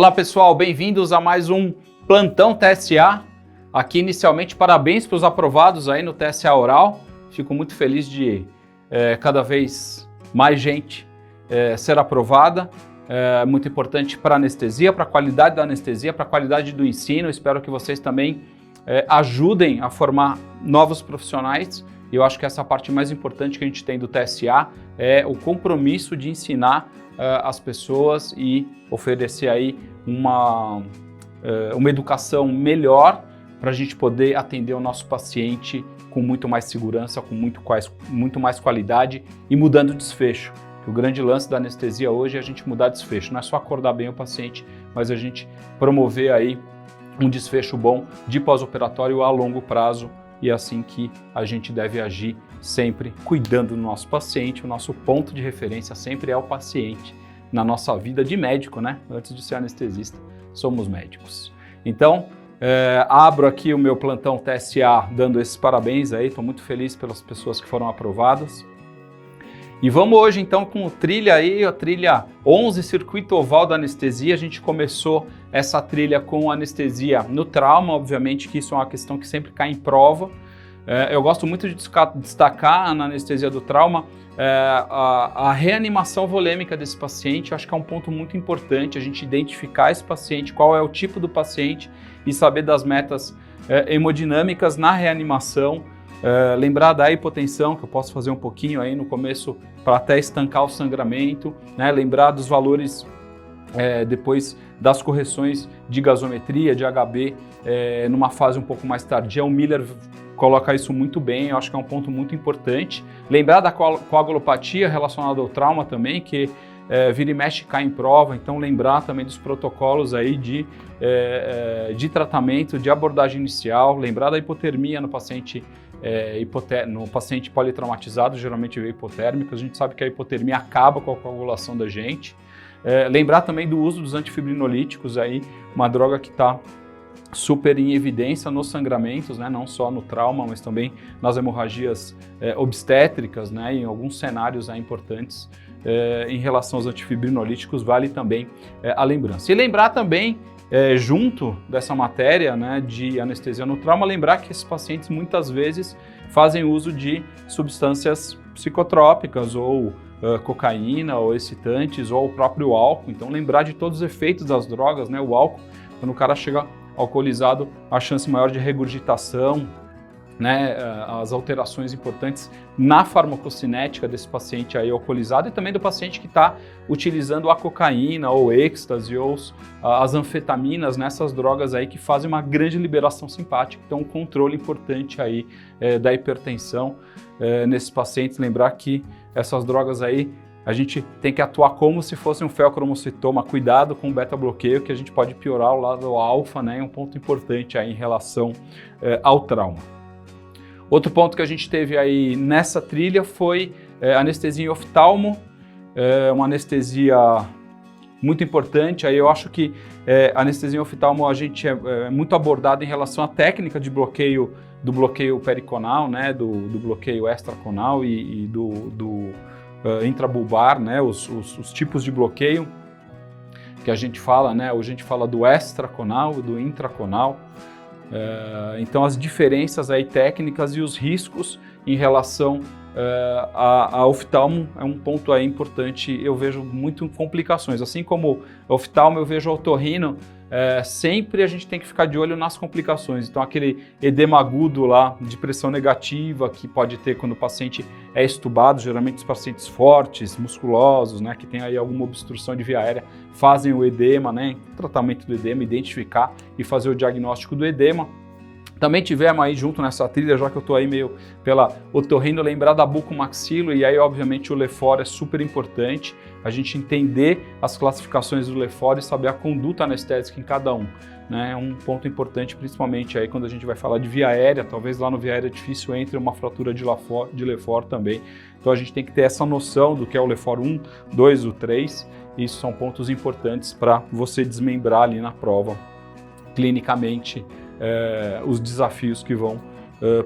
Olá pessoal, bem-vindos a mais um Plantão TSA. Aqui inicialmente parabéns para os aprovados aí no TSA Oral. Fico muito feliz de cada vez mais gente ser aprovada. Muito importante para a anestesia, para a qualidade da anestesia, para a qualidade do ensino. Espero que vocês também ajudem a formar novos profissionais. E eu acho que essa é a parte mais importante que a gente tem do TSA, é o compromisso de ensinar as pessoas e oferecer aí uma educação melhor para a gente poder atender o nosso paciente com muito mais segurança, com muito mais qualidade e mudando o desfecho. O grande lance da anestesia hoje é a gente mudar desfecho, não é só acordar bem o paciente, mas a gente promover aí um desfecho bom de pós-operatório a longo prazo, e é assim que a gente deve agir sempre cuidando do nosso paciente. O nosso ponto de referência sempre é o paciente na nossa vida de médico, né? Antes de ser anestesista, somos médicos. Então, abro aqui o meu plantão TSA dando esses parabéns aí, estou muito feliz pelas pessoas que foram aprovadas. E vamos hoje então com a trilha 11, Circuito Oval da Anestesia. A gente começou essa trilha com anestesia no trauma, obviamente que isso é uma questão que sempre cai em prova. Eu gosto muito de destacar na anestesia do trauma a reanimação volêmica desse paciente. Eu acho que é um ponto muito importante a gente identificar esse paciente, qual é o tipo do paciente e saber das metas hemodinâmicas na reanimação. Lembrar da hipotensão, que eu posso fazer um pouquinho aí no começo para até estancar o sangramento, né? Lembrar dos valores depois das correções de gasometria, de HB, numa fase um pouco mais tardia. O Miller coloca isso muito bem, eu acho que é um ponto muito importante. Lembrar da coagulopatia relacionada ao trauma também, que vira e mexe cai em prova, então lembrar também dos protocolos aí de tratamento, de abordagem inicial, lembrar da hipotermia no paciente politraumatizado, geralmente hipotérmico. A gente sabe que a hipotermia acaba com a coagulação da gente. Lembrar também do uso dos antifibrinolíticos, aí, uma droga que está super em evidência nos sangramentos, né? Não só no trauma, mas também nas hemorragias obstétricas, né? Em alguns cenários importantes em relação aos antifibrinolíticos, vale também a lembrança. E lembrar também, junto dessa matéria, né, de anestesia no trauma, lembrar que esses pacientes muitas vezes fazem uso de substâncias psicotrópicas ou cocaína ou excitantes ou o próprio álcool. Então lembrar de todos os efeitos das drogas, né? O álcool, quando o cara chega alcoolizado, a chance maior de regurgitação, né, as alterações importantes na farmacocinética desse paciente aí alcoolizado e também do paciente que está utilizando a cocaína ou êxtase ou as anfetaminas, nessas drogas aí que fazem uma grande liberação simpática. Então um controle importante aí da hipertensão nesses pacientes. Lembrar que essas drogas aí a gente tem que atuar como se fosse um feocromocitoma. Cuidado com o beta-bloqueio, que a gente pode piorar o lado alfa, né? É um ponto importante aí em relação ao trauma. Outro ponto que a gente teve aí nessa trilha foi anestesia em oftalmo, uma anestesia muito importante. Aí eu acho que a anestesia em oftalmo a gente é muito abordado em relação à técnica de bloqueio, do bloqueio periconal, né, do bloqueio extraconal e do intrabulbar, né, os tipos de bloqueio que a gente fala, né, hoje a gente fala do extraconal e do intraconal. Então as diferenças aí técnicas e os riscos em relação a oftalmo é um ponto aí importante. Eu vejo muito complicações, assim como a oftalmo eu vejo otorrino, sempre a gente tem que ficar de olho nas complicações. Então aquele edema agudo lá de pressão negativa que pode ter quando o paciente é extubado, geralmente os pacientes fortes, musculosos, né, que tem aí alguma obstrução de via aérea, fazem o edema, né, tratamento do edema, identificar e fazer o diagnóstico do edema. Também tivemos aí junto nessa trilha, já que eu estou aí meio pela otorrino, lembrar da bucomaxilo, e aí obviamente o LEFOR é super importante, a gente entender as classificações do LEFOR e saber a conduta anestésica em cada um, né? É um ponto importante, principalmente aí quando a gente vai falar de via aérea. Talvez lá no via aérea difícil entre uma fratura de LEFOR também. Então a gente tem que ter essa noção do que é o LEFOR 1, 2 ou 3, e isso são pontos importantes para você desmembrar ali na prova, clinicamente, os desafios que vão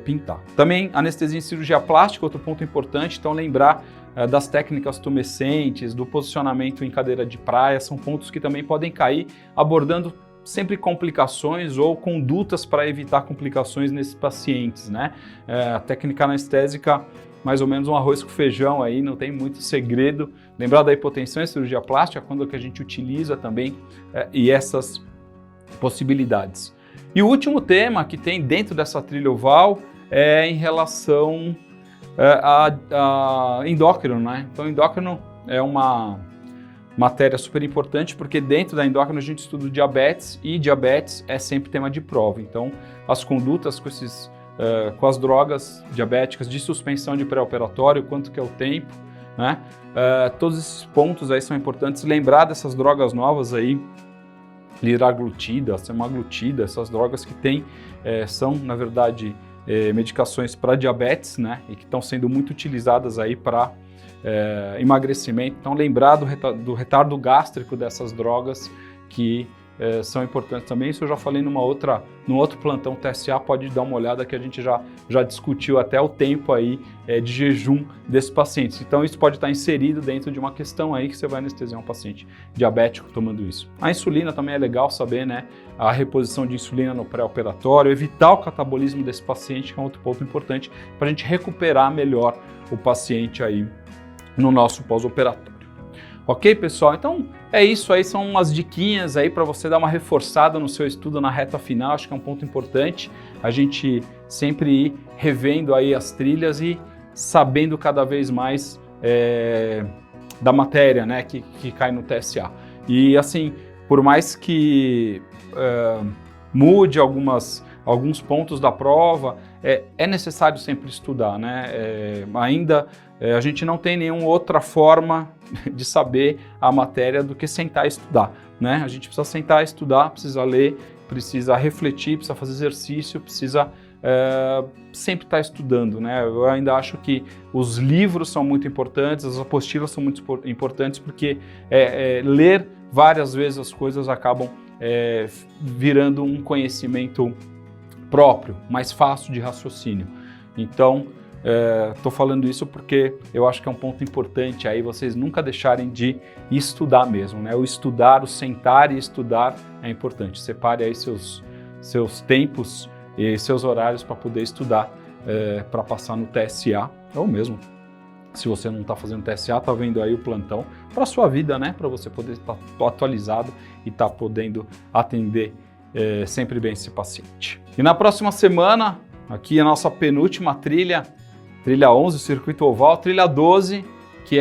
pintar. Também anestesia em cirurgia plástica, outro ponto importante, então lembrar das técnicas tumescentes, do posicionamento em cadeira de praia, são pontos que também podem cair, abordando sempre complicações ou condutas para evitar complicações nesses pacientes, né? A técnica anestésica, mais ou menos um arroz com feijão aí, não tem muito segredo. Lembrar da hipotensão e cirurgia plástica, quando que a gente utiliza também e essas possibilidades. E o último tema que tem dentro dessa trilha oval é em relação a endócrino, né? Então, endócrino é uma matéria super importante porque dentro da endócrino a gente estuda o diabetes e diabetes é sempre tema de prova. Então, as condutas com as drogas diabéticas de suspensão de pré-operatório, quanto que é o tempo, né? Todos esses pontos aí são importantes. Lembrar dessas drogas novas aí, liraglutida, semaglutida, essas drogas que são, na verdade, medicações para diabetes, né, e que estão sendo muito utilizadas aí para emagrecimento. Então, lembrar do retardo gástrico dessas drogas que são importantes também. Isso eu já falei num outro plantão TSA, pode dar uma olhada que a gente já discutiu até o tempo aí de jejum desses pacientes. Então, isso pode estar inserido dentro de uma questão aí que você vai anestesiar um paciente diabético tomando isso. A insulina também é legal saber, né? A reposição de insulina no pré-operatório, evitar o catabolismo desse paciente, que é um outro ponto importante para a gente recuperar melhor o paciente aí no nosso pós-operatório. Ok, pessoal? Então é isso aí, são umas diquinhas aí para você dar uma reforçada no seu estudo na reta final. Acho que é um ponto importante a gente sempre ir revendo aí as trilhas e sabendo cada vez mais da matéria, né, que cai no TSA. E assim, por mais que mude alguns pontos da prova, é necessário sempre estudar, né? A gente não tem nenhuma outra forma de saber a matéria do que sentar e estudar, né? A gente precisa sentar e estudar, precisa ler, precisa refletir, precisa fazer exercício, precisa sempre estar estudando, né? Eu ainda acho que os livros são muito importantes, as apostilas são muito importantes, porque ler várias vezes as coisas acabam virando um conhecimento próprio, mais fácil de raciocínio. Então, estou falando isso porque eu acho que é um ponto importante aí vocês nunca deixarem de estudar mesmo, né? O estudar, o sentar e estudar é importante. Separe aí seus tempos e seus horários para poder estudar, para passar no TSA, ou mesmo se você não está fazendo TSA, está vendo aí o plantão para a sua vida, né? Para você poder estar atualizado e estar podendo atender sempre bem esse paciente. E na próxima semana, aqui a nossa penúltima trilha 11, circuito oval, trilha 12, que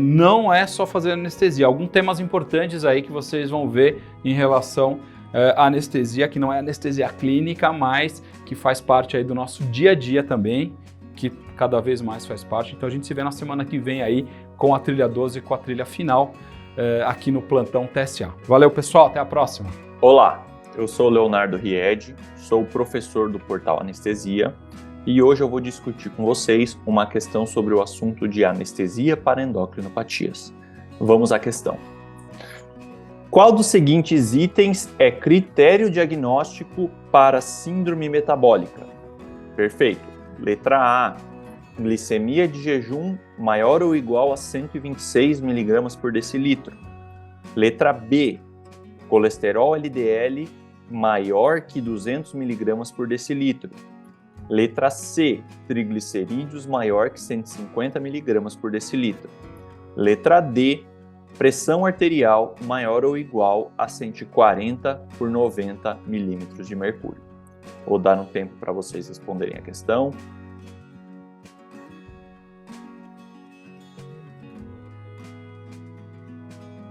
não é só fazer anestesia. Alguns temas importantes aí que vocês vão ver em relação à anestesia, que não é anestesia clínica, mas que faz parte aí do nosso dia a dia também, que cada vez mais faz parte. Então a gente se vê na semana que vem aí com a trilha 12 e com a trilha final aqui no plantão TSA. Valeu, pessoal, até a próxima. Olá, eu sou o Leonardo Ried, sou professor do Portal Anestesia e hoje eu vou discutir com vocês uma questão sobre o assunto de anestesia para endocrinopatias. Vamos à questão. Qual dos seguintes itens é critério diagnóstico para síndrome metabólica? Perfeito. Letra A, glicemia de jejum maior ou igual a 126 mg por decilitro. Letra B, colesterol LDL maior que 200 mg por decilitro. Letra C, triglicerídeos maior que 150 mg por decilitro. Letra D, pressão arterial maior ou igual a 140 por 90 milímetros de mercúrio. Vou dar um tempo para vocês responderem a questão.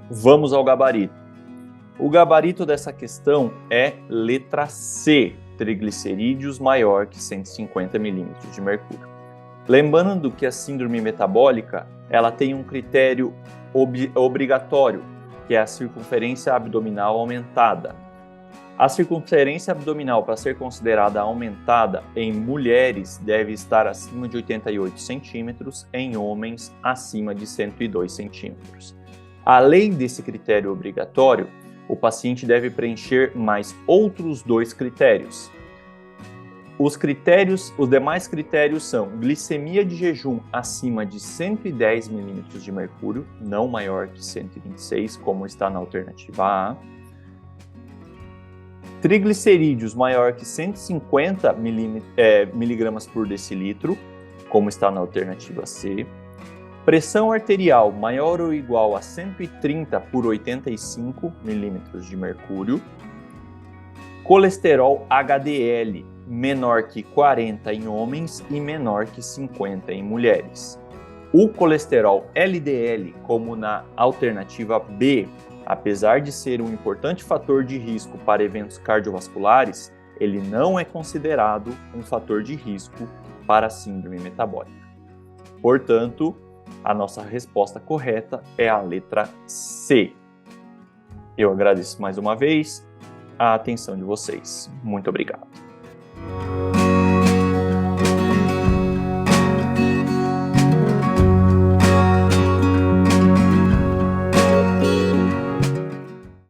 Vamos ao gabarito. O gabarito dessa questão é letra C, triglicerídeos maior que 150 milímetros de mercúrio. Lembrando que a síndrome metabólica ela tem um critério obrigatório, que é a circunferência abdominal aumentada. A circunferência abdominal, para ser considerada aumentada em mulheres, deve estar acima de 88 centímetros, em homens acima de 102 centímetros. Além desse critério obrigatório, o paciente deve preencher mais outros dois critérios. Os demais critérios são glicemia de jejum acima de 110 milímetros de mercúrio, não maior que 126, como está na alternativa A. Triglicerídeos maior que 150 miligramas por decilitro, como está na alternativa C. Pressão arterial maior ou igual a 130 por 85 milímetros de mercúrio. Colesterol HDL menor que 40 em homens e menor que 50 em mulheres. O colesterol LDL, como na alternativa B, apesar de ser um importante fator de risco para eventos cardiovasculares, ele não é considerado um fator de risco para a síndrome metabólica. Portanto, a nossa resposta correta é a letra C. Eu agradeço mais uma vez a atenção de vocês. Muito obrigado.